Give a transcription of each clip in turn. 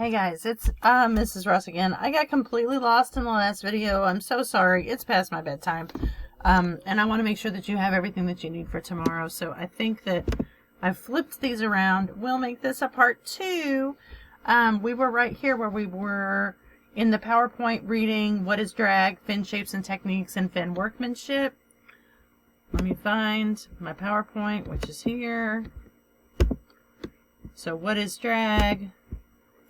Hey guys, it's Mrs. Ross again. I got completely lost in the last video. I'm so sorry. It's past my bedtime. And I want to make sure that you have everything that you need for tomorrow. So I think that I've flipped these around. We'll make this a part 2. We were right here where we were in the PowerPoint reading what is drag, fin shapes and techniques, and fin workmanship. Let me find my PowerPoint, which is here. So what is drag?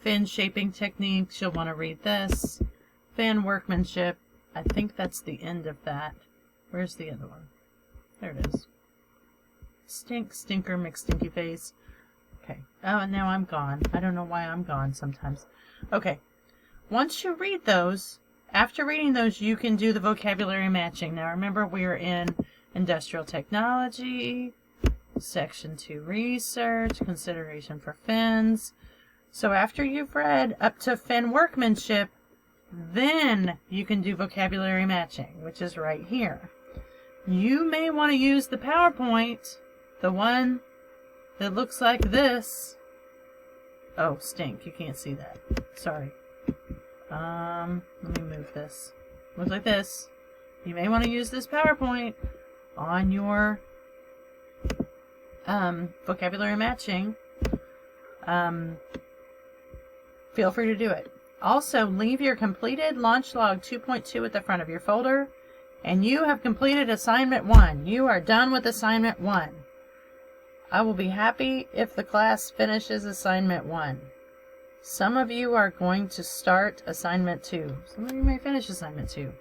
Fin shaping techniques, you'll want to read this. Fin workmanship, I think that's the end of that. Where's the other one? There it is. Stink, stinker, McStinky face. Okay. Oh, and now I'm gone. I don't know why I'm gone sometimes. Okay. Once you read those, after reading those, you can do the vocabulary matching. Now remember, we're in industrial technology, section 2 research, consideration for fins. So after you've read up to fin workmanship, then you can do vocabulary matching, which is right here. You may want to use the PowerPoint, the one that looks like this. Oh, stink, you can't see that. Sorry. Let me move this. Looks like this. You may want to use this PowerPoint on your vocabulary matching. Feel free to do it. Also, leave your completed launch log 2.2 at the front of your folder, and you have completed assignment 1. You are done with assignment 1. I will be happy if the class finishes assignment 1. Some of you are going to start assignment 2. Some of you may finish assignment 2.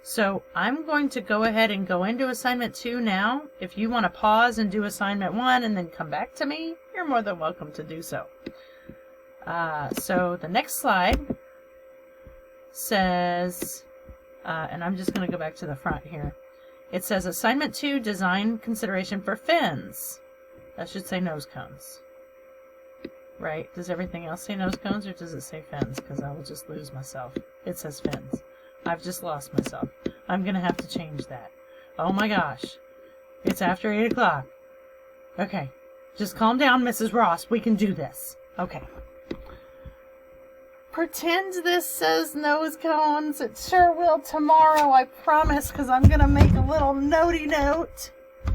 So I'm going to go ahead and go into assignment 2 now. If you want to pause and do assignment 1 and then come back to me, you're more than welcome to do so. So the next slide says, and I'm just going to go back to the front here. It says assignment 2, design consideration for fins. That should say nose cones. Right? Does everything else say nose cones, or does it say fins? Because I will just lose myself. It says fins. I've just lost myself. I'm going to have to change that. Oh my gosh. It's after 8 o'clock. Okay. Just calm down, Mrs. Ross. We can do this. Okay. Pretend this says nose cones. It sure will tomorrow, I promise, because I'm going to make a little notey note.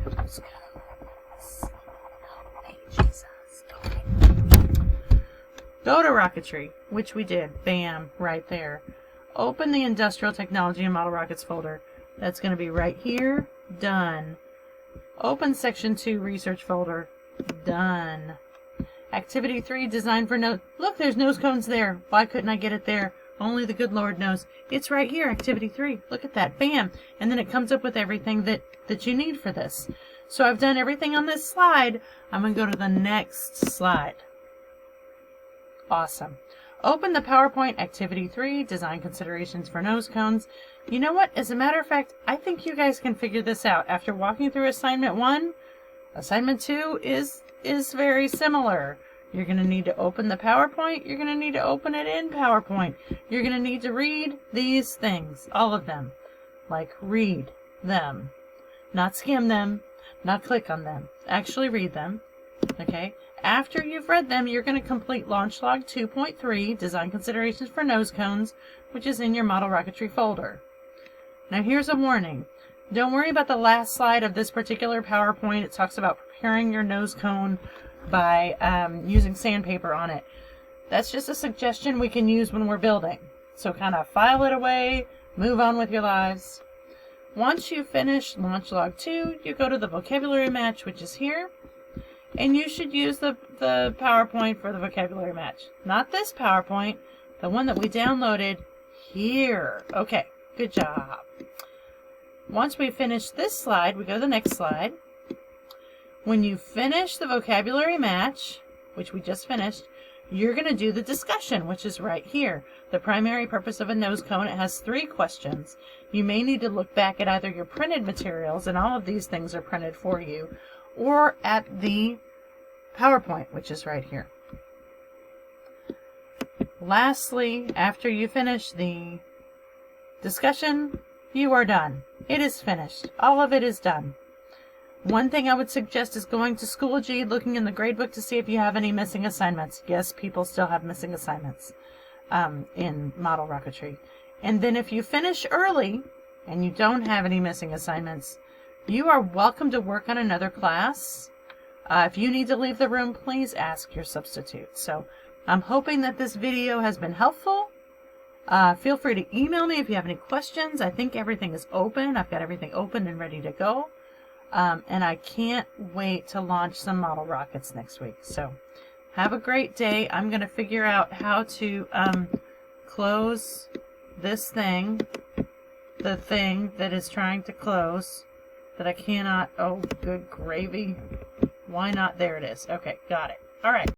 Nose cones. Oh, hey, Jesus. Okay. Go to Rocketry, which we did. Bam, right there. Open the Industrial Technology and Model Rockets folder. That's going to be right here. Done. Open Section 2 Research folder. Done. Activity 3, design for nose. Look, there's nose cones there. Why couldn't I get it there? Only the good Lord knows. It's right here, activity 3. Look at that. Bam. And then it comes up with everything that you need for this. So I've done everything on this slide. I'm going to go to the next slide. Awesome. Open the PowerPoint, activity 3, design considerations for nose cones. You know what? As a matter of fact, I think you guys can figure this out. After walking through assignment 1, assignment 2 is very similar. You're going to need to open the PowerPoint. You're going to need to open it in PowerPoint. You're going to need to read these things, all of them. Like, read them. Not skim them, not click on them. Actually read them. Okay? After you've read them, you're going to complete Launch Log 2.3, Design Considerations for Nose Cones, which is in your Model Rocketry folder. Now here's a warning. Don't worry about the last slide of this particular PowerPoint. It talks about preparing your nose cone by using sandpaper on it. That's just a suggestion we can use when we're building. So kind of file it away, move on with your lives. Once you finish Launch Log 2, you go to the vocabulary match, which is here. And you should use the PowerPoint for the vocabulary match. Not this PowerPoint, the one that we downloaded here. Okay, good job. Once we finish this slide, we go to the next slide. When you finish the vocabulary match, which we just finished, you're going to do the discussion, which is right here. The primary purpose of a nose cone, it has 3 questions. You may need to look back at either your printed materials, and all of these things are printed for you, or at the PowerPoint, which is right here. Lastly, after you finish the discussion, you are done. It is finished. All of it is done. One thing I would suggest is going to Schoology, looking in the gradebook to see if you have any missing assignments. Yes, people still have missing assignments in Model Rocketry. And then if you finish early and you don't have any missing assignments, you are welcome to work on another class. If you need to leave the room, please ask your substitute. So I'm hoping that this video has been helpful. Feel free to email me if you have any questions. I think everything is open. I've got everything open and ready to go. And I can't wait to launch some model rockets next week. So have a great day. I'm going to figure out how to close this thing, the thing that is trying to close, that I cannot. Oh, good gravy. Why not? There it is. Okay, got it. All right.